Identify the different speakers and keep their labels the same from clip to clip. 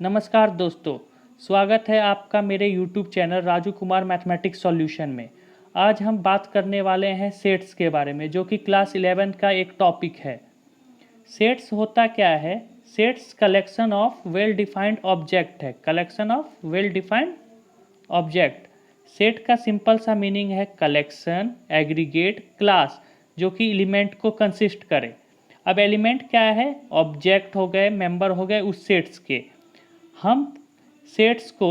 Speaker 1: नमस्कार दोस्तों, स्वागत है आपका मेरे YouTube channel Raju Kumar mathematics solution में। आज हम बात करने वाले हैं सेट्स के बारे में, जो कि क्लास 11 का एक टॉपिक है। सेट्स होता क्या है? Sets collection of well defined object है। Collection of well defined object. Set का सिंपल सा मीनिंग है कलेक्शन, एग्रीगेट, क्लास, जो कि एलिमेंट को कंसिस्ट करे। अब एलिमेंट क्या है? ऑब्जेक्ट हो गए, मेंबर हो गए उस सेट्स के। हम सेट्स को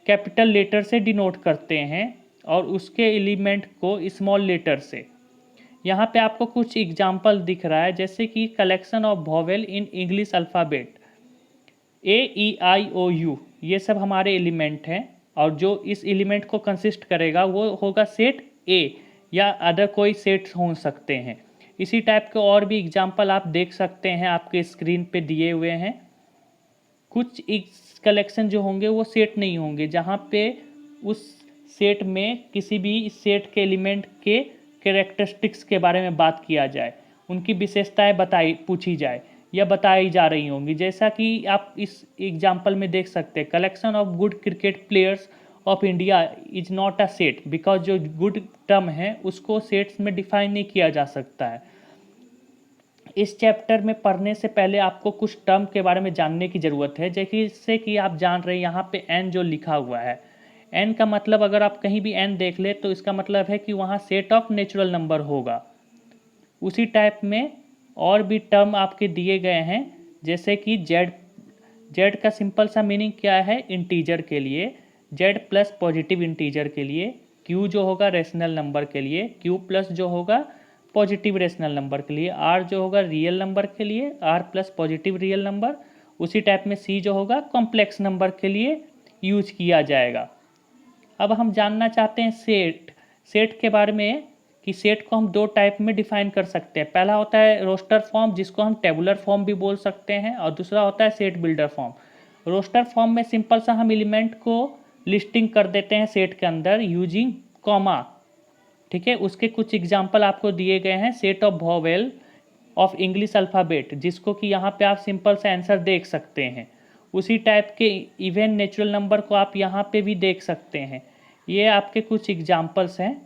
Speaker 1: कैपिटल लेटर से डिनोट करते हैं और उसके एलिमेंट को स्मॉल लेटर से। यहाँ पे आपको कुछ एग्जाम्पल दिख रहा है, जैसे कि collection of vowel in English alphabet, AEIOU, ये सब हमारे एलिमेंट हैं। और जो इस एलिमेंट को कंसिस्ट करेगा वो होगा सेट ए, या अदर कोई सेट्स हो सकते हैं। इसी टाइप के और भी एग्जाम्पल आप देख सकते हैं, आपके स्क्रीन पे दिए हुए हैं। कुछ इस कलेक्शन जो होंगे वो सेट नहीं होंगे, जहाँ पे उस सेट में किसी भी सेट के एलिमेंट के कैरेक्टरिस्टिक्स के बारे में बात किया जाए, उनकी विशेषताएं पूछी जाए या बताई जा रही होंगी। जैसा कि आप इस एग्जाम्पल में देख सकते हैं, collection of good cricket players of India is not a set, because जो गुड टर्म है उसको सेट्स में डिफाइन नहीं किया जा सकता है। इस चैप्टर में पढ़ने से पहले आपको कुछ टर्म के बारे में जानने की ज़रूरत है, जैसे कि आप जान रहे हैं यहाँ पे n जो लिखा हुआ है। n का मतलब अगर आप कहीं भी n देख ले तो इसका मतलब है कि वहाँ सेट ऑफ नेचुरल नंबर होगा। उसी टाइप में और भी टर्म आपके दिए गए हैं, जैसे कि z का सिंपल सा मीनिंग क्या है? इंटीजर के लिए, z प्लस पॉजिटिव इंटीजर के लिए, q जो होगा रेशनल नंबर के लिए, q प्लस जो होगा पॉजिटिव रेशनल नंबर के लिए, आर जो होगा रियल नंबर के लिए, R plus positive real number. उसी टाइप में सी जो होगा कॉम्प्लेक्स नंबर के लिए यूज किया जाएगा। अब हम जानना चाहते हैं सेट के बारे में, कि सेट को हम दो टाइप में डिफाइन कर सकते हैं। पहला होता है रोस्टर फॉर्म, जिसको हम टेबुलर फॉर्म भी बोल सकते हैं, और दूसरा होता है set builder form. Roster form में सिंपल सा हम एलिमेंट को लिस्टिंग कर देते हैं सेट के अंदर यूजिंग कॉमा। ठीक है, उसके कुछ एग्जाम्पल आपको दिए गए हैं। Set of vowel of English alphabet, जिसको कि यहाँ पे आप सिंपल सा आंसर देख सकते हैं। उसी टाइप के इवन नेचुरल नंबर को आप यहाँ पे भी देख सकते हैं। ये आपके कुछ एग्जाम्पल्स हैं,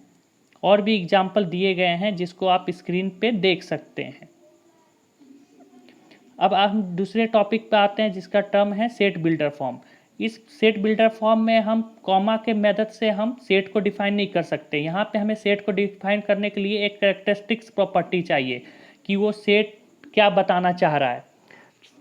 Speaker 1: और भी एग्जाम्पल दिए गए हैं जिसको आप स्क्रीन पे देख सकते हैं। अब हम दूसरे टॉपिक पे आते हैं, जिसका टर्म है सेट बिल्डर फॉर्म। इस सेट बिल्डर फॉर्म में हम कॉमा के मेथड से हम सेट को डिफाइन नहीं कर सकते। यहाँ पे हमें सेट को डिफाइन करने के लिए एक कैरेक्टरिस्टिक्स प्रॉपर्टी चाहिए कि वो सेट क्या बताना चाह रहा है,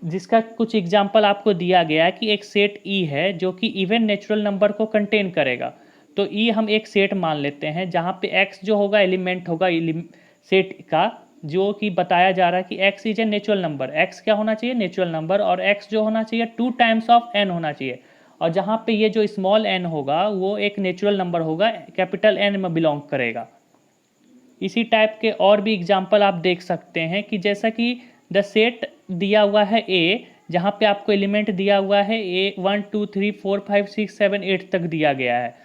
Speaker 1: जिसका कुछ एग्जांपल आपको दिया गया है कि एक सेट ई है जो कि इवन नेचुरल नंबर को कंटेन करेगा। तो ई हम एक सेट मान लेते हैं, जहाँ पे एक्स जो होगा एलिमेंट होगा सेट का, जो कि बताया जा रहा है कि x is a natural number. x क्या होना चाहिए? Natural number. और x जो होना चाहिए 2 टाइम्स ऑफ n होना चाहिए। और जहाँ पे ये जो स्मॉल n होगा वो एक नेचुरल नंबर होगा, कैपिटल N में बिलोंग करेगा। इसी टाइप के और भी एग्जाम्पल आप देख सकते हैं, कि जैसा कि द सेट दिया हुआ है A, जहाँ पे आपको एलिमेंट दिया हुआ है A 1 2 3 4 5 6 7 8 तक दिया गया है।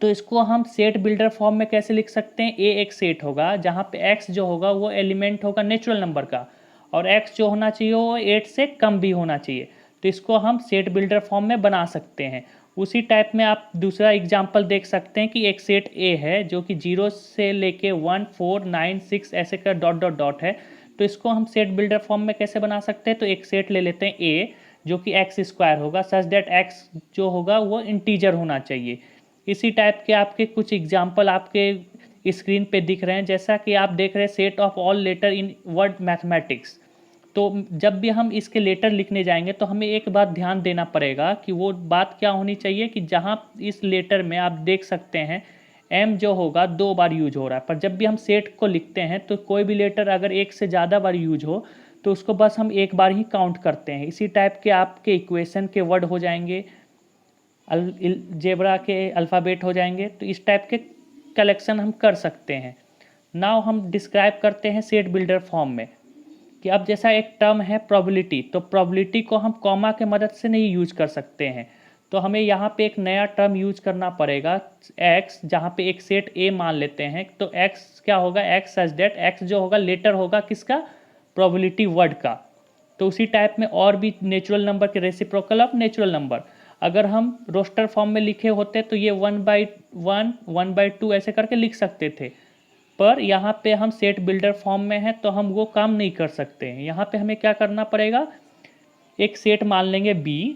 Speaker 1: तो इसको हम सेट बिल्डर फॉर्म में कैसे लिख सकते हैं? ए एक सेट होगा जहाँ पे एक्स जो होगा वो एलिमेंट होगा नेचुरल नंबर का, और एक्स जो होना चाहिए वो 8 से कम भी होना चाहिए। तो इसको हम सेट बिल्डर फॉर्म में बना सकते हैं। उसी टाइप में आप दूसरा एग्जाम्पल देख सकते हैं कि एक सेट ए है जो कि 0 से लेके 1 4 9 6 ऐसे का डॉट डॉट डॉट है। तो इसको हम सेट बिल्डर फॉर्म में कैसे बना सकते हैं? तो एक सेट ले लेते हैं ए, जो कि एक्स स्क्वायर होगा, सच दैट एक्स जो होगा वो इंटीजर होना चाहिए। इसी टाइप के आपके कुछ एग्जाम्पल आपके स्क्रीन पे दिख रहे हैं, जैसा कि आप देख रहे हैं set of all letter in word mathematics. तो जब भी हम इसके लेटर लिखने जाएंगे तो हमें एक बात ध्यान देना पड़ेगा कि वो बात क्या होनी चाहिए, कि जहाँ इस लेटर में आप देख सकते हैं एम जो होगा 2 बार यूज हो रहा है, पर जब भी हम सेट को लिखते हैं तो कोई भी लेटर अगर एक से ज़्यादा बार यूज हो तो उसको बस हम एक बार ही काउंट करते हैं। इसी टाइप के आपके इक्वेशन के वर्ड हो जाएंगे, जेब्रा के अल्फ़ाबेट हो जाएंगे। तो इस टाइप के कलेक्शन हम कर सकते हैं। नाउ हम डिस्क्राइब करते हैं सेट बिल्डर फॉर्म में, कि अब जैसा एक टर्म है प्रोबेबिलिटी, तो प्रोबेबिलिटी को हम कॉमा के मदद से नहीं यूज कर सकते हैं। तो हमें यहाँ पे एक नया टर्म यूज करना पड़ेगा x, जहाँ पे एक सेट a मान लेते हैं। तो x क्या होगा? x सच दैट x जो होगा लेटर होगा किसका? प्रोबेबिलिटी वर्ड का। तो उसी टाइप में और भी नेचुरल नंबर के रेसिप्रोकल ऑफ नेचुरल नंबर अगर हम रोस्टर फॉर्म में लिखे होते तो ये 1/1 1/2 ऐसे करके लिख सकते थे, पर यहाँ पे हम सेट बिल्डर फॉर्म में हैं तो हम वो काम नहीं कर सकते हैं। यहाँ पे हमें क्या करना पड़ेगा, एक सेट मान लेंगे B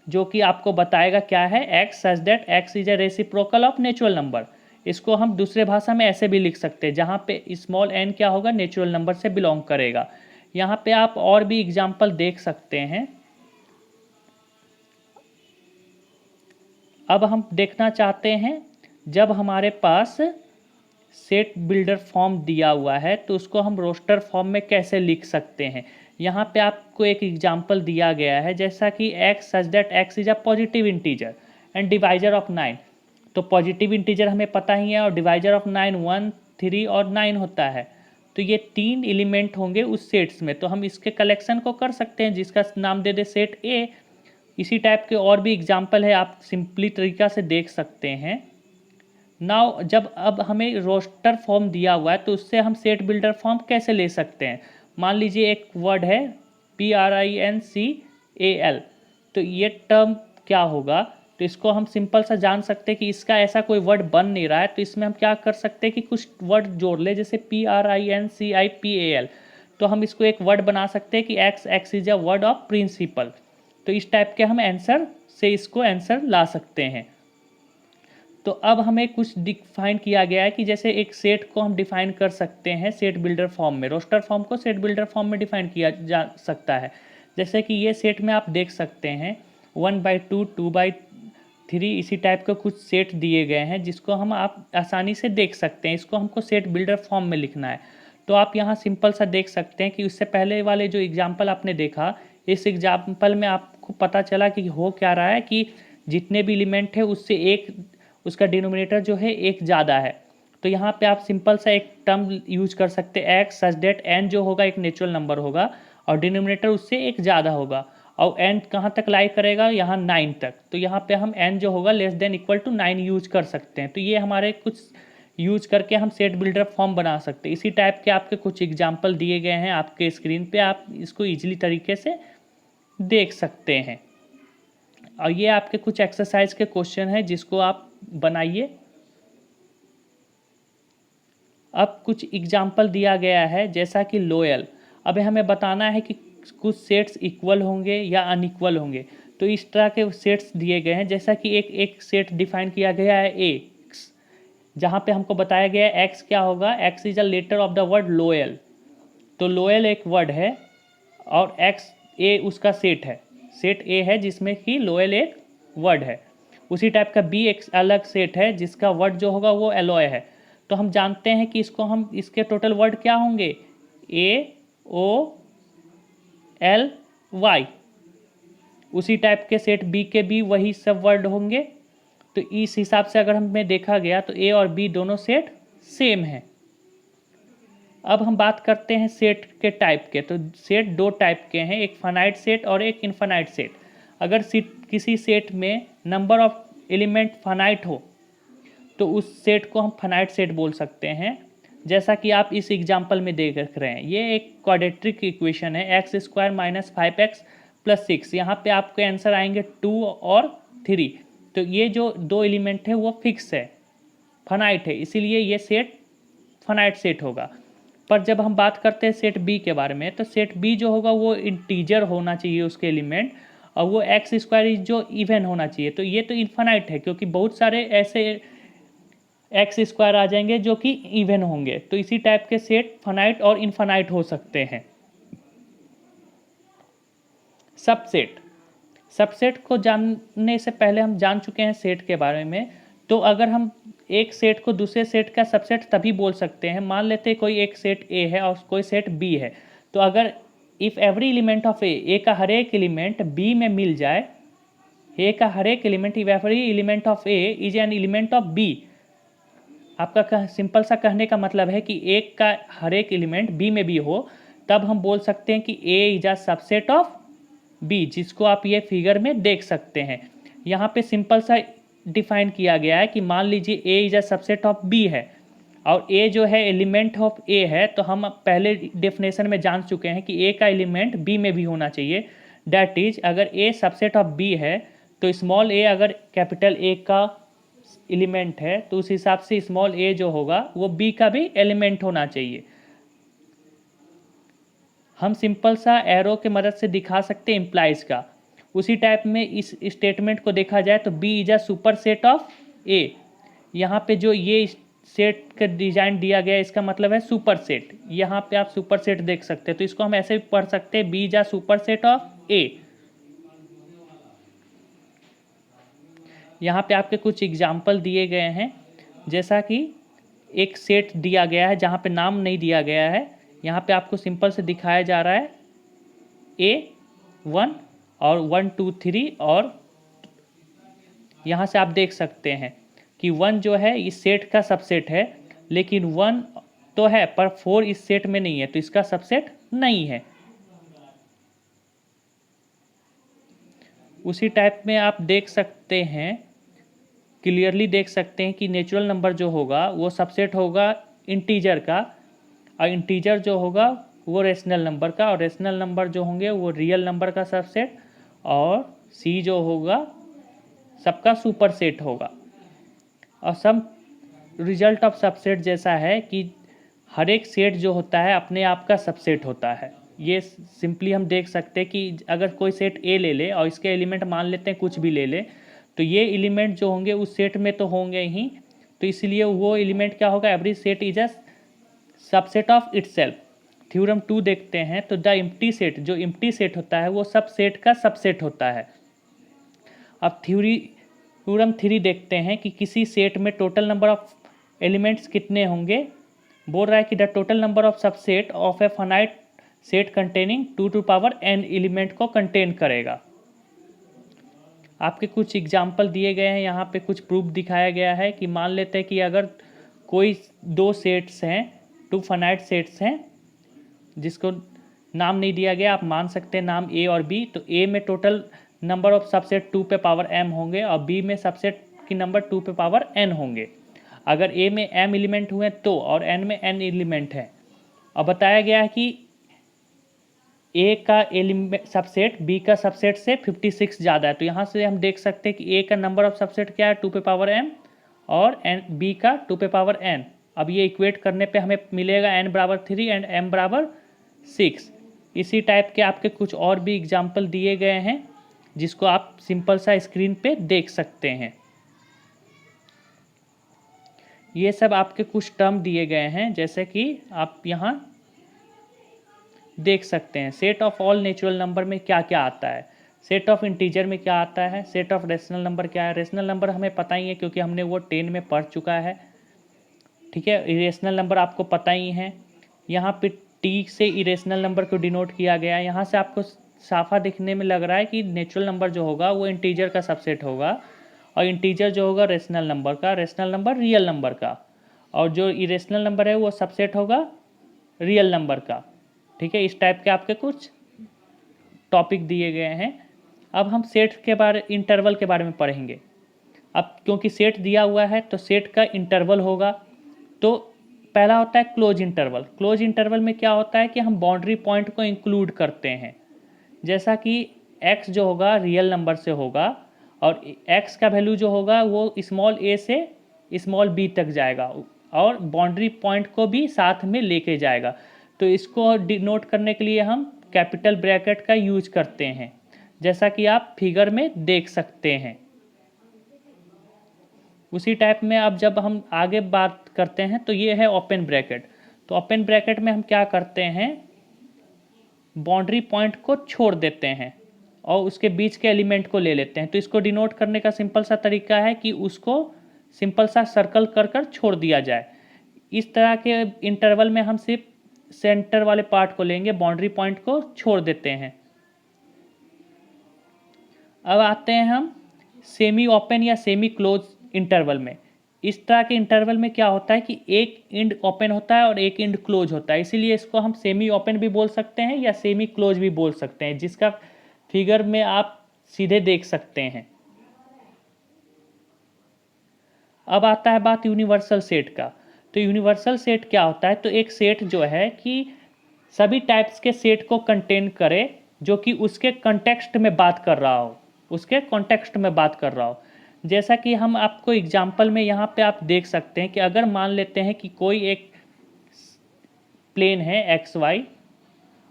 Speaker 1: जो कि आपको बताएगा क्या है, x such that x is a reciprocal of natural number. इसको हम दूसरे भाषा में ऐसे भी लिख सकते हैं जहाँ पे स्मॉल n क्या होगा, नेचुरल नंबर से बिलोंग करेगा। यहाँ पे आप और भी एग्जाम्पल देख सकते हैं। अब हम देखना चाहते हैं जब हमारे पास सेट बिल्डर फॉर्म दिया हुआ है तो उसको हम रोस्टर फॉर्म में कैसे लिख सकते हैं। यहाँ पे आपको एक एग्जांपल दिया गया है, जैसा कि x such that x is a positive integer and divisor of 9। तो पॉजिटिव इंटीजर हमें पता ही है और डिवाइजर ऑफ 9 1 3 और 9 होता है। तो ये 3 एलिमेंट होंगे उस सेट्स में, तो हम इसके कलेक्शन को कर सकते हैं जिसका नाम दे दे सेट A। इसी टाइप के और भी एग्जाम्पल है, आप सिंपली तरीका से देख सकते हैं। नाउ जब अब हमें रोस्टर फॉर्म दिया हुआ है तो उससे हम सेट बिल्डर फॉर्म कैसे ले सकते हैं। मान लीजिए एक वर्ड है PRINCAL, तो ये टर्म क्या होगा, तो इसको हम सिंपल सा जान सकते हैं कि इसका ऐसा कोई वर्ड बन नहीं रहा है, तो इसमें हम क्या कर सकते हैं कि कुछ वर्ड जोड़ ले, जैसे PRINCIPAL, तो हम इसको एक वर्ड बना सकते हैं कि x is a word of principle. तो इस टाइप के हम आंसर से इसको आंसर ला सकते हैं। तो अब हमें कुछ डिफाइन किया गया है कि जैसे एक सेट को हम डिफाइन कर सकते हैं सेट बिल्डर फॉर्म में, रोस्टर फॉर्म को सेट बिल्डर फॉर्म में डिफाइन किया जा सकता है। जैसे कि ये सेट में आप देख सकते हैं 1/2 2/3 इसी टाइप के कुछ सेट दिए गए हैं जिसको हम आप आसानी से देख सकते हैं। इसको हमको सेट बिल्डर फॉर्म में लिखना है। तो आप यहाँ सिंपल सा देख सकते हैं कि उससे पहले वाले जो एग्जाम्पल आपने देखा, इस एग्जाम्पल में आपको पता चला कि हो क्या रहा है कि जितने भी एलिमेंट है उससे एक उसका डिनोमिनेटर जो है एक ज़्यादा है। तो यहाँ पे आप सिंपल सा एक टर्म यूज कर सकते हैं x सच दैट n जो होगा एक नेचुरल नंबर होगा और डिनोमिनेटर उससे एक ज़्यादा होगा, और n कहाँ तक लाई करेगा, यहाँ 9 तक। तो यहाँ पे हम n जो होगा less than equal to 9 use कर सकते हैं। तो ये हमारे कुछ यूज करके हम सेट बिल्डर फॉर्म बना सकते हैं। इसी टाइप के आपके कुछ एग्जाम्पल दिए गए हैं आपके स्क्रीन पे, आप इसको ईजिली तरीके से देख सकते हैं। और ये आपके कुछ एक्सरसाइज के क्वेश्चन हैं जिसको आप बनाइए। अब कुछ एग्जाम्पल दिया गया है जैसा कि लोयल। अब हमें बताना है कि कुछ सेट्स इक्वल होंगे या अनइक्वल होंगे। तो इस तरह के सेट्स दिए गए हैं, जैसा कि एक सेट डिफाइन किया गया है x, जहाँ पे हमको बताया गया है x क्या होगा, x is a letter of the word loyal. तो लोयल एक वर्ड है और x a उसका सेट है, सेट A है जिसमें कि लोयल एक वर्ड है। उसी टाइप का B एक अलग सेट है जिसका वर्ड जो होगा वो एलॉय है। तो हम जानते हैं कि इसको हम इसके टोटल वर्ड क्या होंगे, AOLY। उसी टाइप के सेट B के भी वही सब वर्ड होंगे। तो इस हिसाब से अगर हमें देखा गया तो A और B दोनों सेट सेम हैं। अब हम बात करते हैं सेट के टाइप के। तो सेट दो टाइप के हैं, एक फाइनाइट सेट और एक इनफाइनाइट सेट। अगर किसी सेट में नंबर ऑफ एलिमेंट फाइनाइट हो तो उस सेट को हम फाइनाइट सेट बोल सकते हैं, जैसा कि आप इस एग्जांपल में देख रहे हैं। ये एक क्वाड्रेटिक इक्वेशन है, x² - 5x + 6। यहाँ पे आपके आंसर आएंगे 2 और 3। तो ये जो दो एलिमेंट है वो फिक्स है, फाइनाइट है, इसीलिए ये सेट फाइनाइट सेट होगा। पर जब हम बात करते हैं सेट बी के बारे में, तो सेट बी जो होगा वो इंटीजर होना चाहिए उसके एलिमेंट, और वो x² जो इवन होना चाहिए। तो ये तो इनफाइनाइट है क्योंकि बहुत सारे ऐसे x² आ जाएंगे जो कि इवन होंगे। तो इसी टाइप के सेट फाइनाइट और इनफाइनाइट हो सकते हैं। सबसेट, सबसेट को जानने से पहले हम जान चुके हैं सेट के बारे में। तो अगर हम एक सेट को दूसरे सेट का सबसेट तभी बोल सकते हैं, मान लेते हैं कोई एक सेट A है और कोई सेट B है। तो अगर if every element of A का हर एक एलिमेंट B में मिल जाए, A का हर एक element, if every element of A is an element of B। आपका सिंपल सा कहने का मतलब है कि एक का हर एक एलिमेंट B में भी हो, तब हम बोल सकते हैं कि A is a subset of B, जिसको आप ये फिगर में देख सकते हैं। यहाँ पे सिंपल सा डिफाइन किया गया है कि मान लीजिए A is a subset of B है, और ए जो है एलिमेंट ऑफ ए है, तो हम पहले डेफिनेशन में जान चुके हैं कि ए का एलिमेंट बी में भी होना चाहिए। डैट इज अगर ए सबसेट ऑफ बी है तो स्मॉल ए अगर कैपिटल ए का एलिमेंट है तो उस हिसाब से स्मॉल ए जो होगा वो बी का भी एलिमेंट होना चाहिए। हम सिंपल सा एरो के मदद से दिखा सकते हैं इम्प्लाइज का। उसी टाइप में इस स्टेटमेंट को देखा जाए तो B is a super set of A. यहाँ पे जो ये सेट का डिजाइन दिया गया है इसका मतलब है सुपर सेट। यहाँ पे आप सुपर सेट देख सकते हैं, तो इसको हम ऐसे भी पढ़ सकते हैं, B is a super set of A. यहाँ पे आपके कुछ एग्जाम्पल दिए गए हैं, जैसा कि एक सेट दिया गया है जहाँ पे नाम नहीं दिया गया है। यहाँ पे आपको सिंपल से दिखाया जा रहा है A1 और 1 2 3, और यहाँ से आप देख सकते हैं कि 1 जो है इस सेट का सबसेट है, लेकिन 1 तो है पर 4 इस सेट में नहीं है, तो इसका सबसेट नहीं है। उसी टाइप में आप देख सकते हैं, क्लियरली देख सकते हैं कि नेचुरल नंबर जो होगा वो सबसेट होगा इंटीजर का, और इंटीजर जो होगा वो रेशनल नंबर का, और रेशनल नंबर जो होंगे वो रियल नंबर का सबसेट, और सी जो होगा सबका सुपर सेट होगा। और सब रिजल्ट ऑफ सबसेट जैसा है कि हर एक सेट जो होता है अपने आप का सबसेट होता है। ये सिंपली हम देख सकते हैं कि अगर कोई सेट ए ले ले और इसके एलिमेंट मान लेते हैं कुछ भी ले ले, तो ये एलिमेंट जो होंगे उस सेट में तो होंगे ही, तो इसलिए वो एलिमेंट क्या होगा, every set is a subset of itself. Theorem 2 देखते हैं तो द एम्प्टी सेट, जो एम्प्टी सेट होता है वो सब सेट का सबसेट होता है। अब थ्योरम 3 देखते हैं कि किसी सेट में टोटल नंबर ऑफ एलिमेंट्स कितने होंगे। बोल रहा है कि the total number of subset of a finite set containing 2 to power n element को कंटेन करेगा। आपके कुछ एग्जाम्पल दिए गए हैं, यहाँ पे कुछ प्रूफ दिखाया गया है कि मान लेते हैं कि अगर कोई दो सेट्स हैं, 2 फाइनाइट सेट्स हैं जिसको नाम नहीं दिया गया, आप मान सकते हैं नाम ए और बी। तो ए में टोटल नंबर ऑफ सबसेट 2 पे पावर m होंगे और बी में सबसेट की नंबर 2 पे पावर n होंगे। अगर ए में m एलिमेंट हुए तो, और n में n एलिमेंट है। और बताया गया है कि ए का एलिमेंट सबसेट बी का सबसेट से 56 ज़्यादा है, तो यहाँ से हम देख सकते हैं कि ए का नंबर ऑफ सबसेट क्या है 2 पे पावर m, और बी का 2 पे पावर n। अब ये इक्वेट करने पे हमें मिलेगा n बराबर 3 एंड m बराबर 6। इसी टाइप के आपके कुछ और भी एग्जाम्पल दिए गए हैं जिसको आप सिंपल सा स्क्रीन पे देख सकते हैं। ये सब आपके कुछ टर्म दिए गए हैं, जैसे कि आप यहाँ देख सकते हैं set of all natural number में क्या क्या आता है, सेट ऑफ इंटीजर में क्या आता है, सेट ऑफ रेशनल नंबर क्या है। रेशनल नंबर हमें पता ही है क्योंकि हमने वो 10 में पढ़ चुका है, ठीक है। इरेशनल नंबर आपको पता ही है। यहाँ पे टी से इरेशनल नंबर को डिनोट किया गया है। यहाँ से आपको साफा दिखने में लग रहा है कि नेचुरल नंबर जो होगा वो इंटीजर का सबसेट होगा, और इंटीजर जो होगा रेशनल नंबर का, रेशनल नंबर रियल नंबर का, और जो इरेशनल नंबर है वो सबसेट होगा रियल नंबर का, ठीक है। इस टाइप के आपके कुछ टॉपिक दिए गए हैं। अब हम सेट के बारे इंटरवल के बारे में पढ़ेंगे। अब क्योंकि सेट दिया हुआ है तो सेट का इंटरवल होगा। तो पहला होता है क्लोज इंटरवल। क्लोज इंटरवल में क्या होता है कि हम बाउंड्री पॉइंट को इंक्लूड करते हैं, जैसा कि x जो होगा रियल नंबर से होगा, और x का वैल्यू जो होगा वो स्मॉल a से स्मॉल b तक जाएगा, और बाउंड्री पॉइंट को भी साथ में लेके जाएगा। तो इसको डिनोट करने के लिए हम कैपिटल ब्रैकेट का यूज करते हैं, जैसा कि आप फिगर में देख सकते हैं। उसी टाइप में अब जब हम आगे बात करते हैं तो ये है ओपन ब्रैकेट। तो ओपन ब्रैकेट में हम क्या करते हैं, बाउंड्री पॉइंट को छोड़ देते हैं और उसके बीच के एलिमेंट को ले लेते हैं। तो इसको डिनोट करने का सिंपल सा तरीका है कि उसको सिंपल सा सर्कल कर कर छोड़ दिया जाए। इस तरह के इंटरवल में हम सिर्फ सेंटर वाले पार्ट को लेंगे, बाउंड्री पॉइंट को छोड़ देते हैं। अब आते हैं हम सेमी ओपन या सेमी क्लोज इंटरवल में। इस तरह के इंटरवल में क्या होता है कि एक एंड ओपन होता है और एक एंड क्लोज होता है, इसीलिए इसको हम सेमी ओपन भी बोल सकते हैं या सेमी क्लोज भी बोल सकते हैं, जिसका फिगर में आप सीधे देख सकते हैं। अब आता है बात यूनिवर्सल सेट का। तो यूनिवर्सल सेट क्या होता है, तो एक सेट जो है कि सभी टाइप्स के सेट को कंटेन करे जो कि उसके कॉन्टेक्स्ट में बात कर रहा हो, उसके कॉन्टेक्स्ट में बात कर रहा हो। जैसा कि हम आपको एग्जांपल में यहाँ पे आप देख सकते हैं कि अगर मान लेते हैं कि कोई एक प्लेन है एक्स वाई,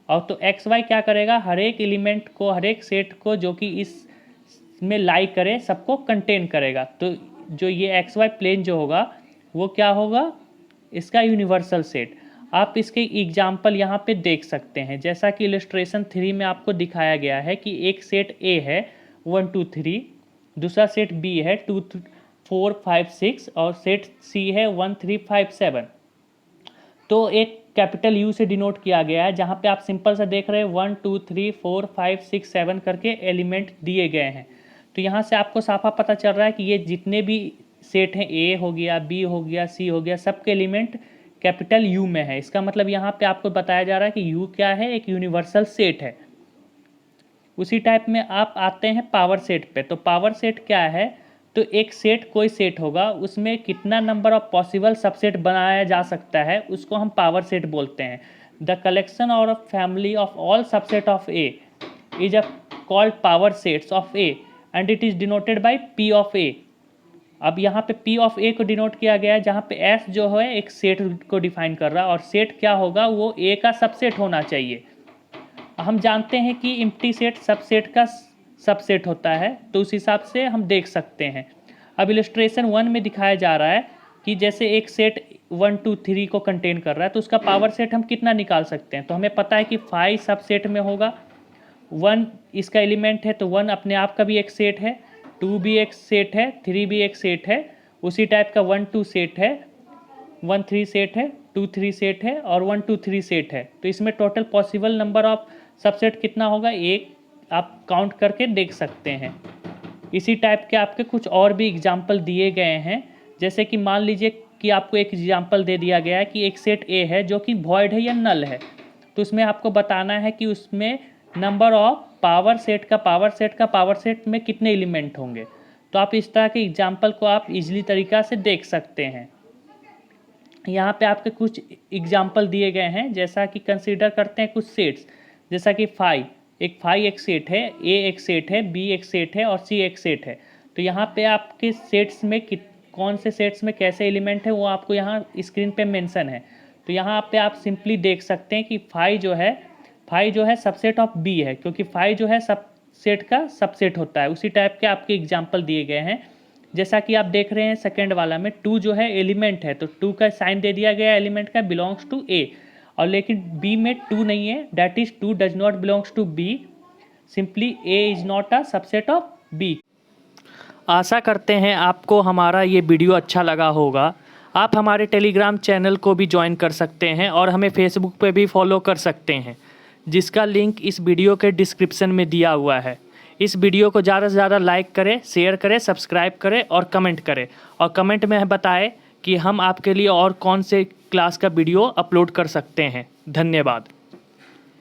Speaker 1: और तो एक्स वाई क्या करेगा, हर एक एलिमेंट को, हर एक सेट को जो कि इस में लाई करे सबको कंटेन करेगा। तो जो ये एक्स वाई प्लेन जो होगा वो क्या होगा, इसका यूनिवर्सल सेट। आप इसके एग्जाम्पल यहाँ पे देख सकते हैं, जैसा कि इलस्ट्रेशन 3 में आपको दिखाया गया है कि एक सेट ए है 1 2 3, दूसरा सेट बी है 2 4 5 6 और सेट सी है 1 3 5 7। तो एक कैपिटल यू से डिनोट किया गया है, जहाँ पे आप सिंपल सा देख रहे हैं 1 2 3 4 5 6 7 करके एलिमेंट दिए गए हैं। तो यहाँ से आपको साफा पता चल रहा है कि ये जितने भी सेट हैं, ए हो गया, बी हो गया, सी हो गया, सबके एलिमेंट कैपिटल यू में है। इसका मतलब यहाँ पे आपको बताया जा रहा है कि यू क्या है, एक यूनिवर्सल सेट है। उसी टाइप में आप आते हैं पावर सेट पे। तो पावर सेट क्या है, तो एक सेट, कोई सेट होगा, उसमें कितना नंबर ऑफ पॉसिबल सबसेट बनाया जा सकता है, उसको हम पावर सेट बोलते हैं। The collection or a family of all subset of A is a called power sets of A and it is denoted by P of A. अब यहाँ पे पी ऑफ ए को डिनोट किया गया है, जहाँ पे एस जो है एक सेट को डिफाइन कर रहा है, और सेट क्या होगा, वो ए का सबसेट होना चाहिए। हम जानते हैं कि एम्प्टी सेट सबसेट का सबसेट होता है, तो उस हिसाब से हम देख सकते हैं। अब इलस्ट्रेशन 1 में दिखाया जा रहा है कि जैसे एक सेट 1 2 3 को कंटेन कर रहा है, तो उसका पावर सेट हम कितना निकाल सकते हैं। तो हमें पता है कि 5 सबसेट में होगा, 1 इसका एलिमेंट है, तो 1 अपने आप का भी एक सेट है, 2 भी एक सेट है, 3 भी एक सेट है। उसी टाइप का 1 2 सेट है, 1 3 सेट है, 2 3 सेट है और 1 2 3 सेट है। तो इसमें total possible number of subset कितना होगा, एक आप काउंट करके देख सकते हैं। इसी टाइप के आपके कुछ और भी एग्जाम्पल दिए गए हैं। जैसे कि मान लीजिए कि आपको एक एग्जाम्पल दे दिया गया है कि एक सेट ए है जो कि वॉइड है या नल है, तो उसमें आपको बताना है कि उसमें नंबर ऑफ पावर सेट में कितने एलिमेंट होंगे। तो आप इस तरह के एग्जाम्पल को आप इजीली तरीक़ा से देख सकते हैं। यहाँ पे आपके कुछ एग्जाम्पल दिए गए हैं, जैसा कि कंसीडर करते हैं कुछ सेट्स, जैसा कि फाई एक सेट है, ए एक सेट है, बी एक सेट है और सी एक सेट है। तो यहाँ पे आपके सेट्स में कौन से सेट्स में कैसे एलिमेंट है वो आपको यहाँ स्क्रीन पे मेंशन है। तो यहाँ पे आप सिंपली देख सकते हैं कि फाई जो है सबसेट ऑफ बी है, क्योंकि फाई जो है सब सेट का सबसेट होता है। उसी टाइप के आपके एग्जाम्पल दिए गए हैं, जैसा कि आप देख रहे हैं सेकेंड वाला में 2 जो है एलिमेंट है, तो 2 का साइन दे दिया गया एलिमेंट का, बिलोंग्स टू ए। और लेकिन बी में 2 नहीं है, that is 2 does not belongs to B, simply A is not a subset of B. आशा करते हैं आपको हमारा ये वीडियो अच्छा लगा होगा। आप हमारे टेलीग्राम चैनल को भी ज्वाइन कर सकते हैं और हमें फेसबुक पे भी फॉलो कर सकते हैं, जिसका लिंक इस वीडियो के डिस्क्रिप्शन में दिया हुआ है। इस वीडियो को ज़्यादा से ज़्यादा लाइक करें, शेयर करें, सब्सक्राइब करें और कमेंट करें, और कमेंट में बताएं कि हम आपके लिए और कौन से क्लास का वीडियो अपलोड कर सकते हैं। धन्यवाद।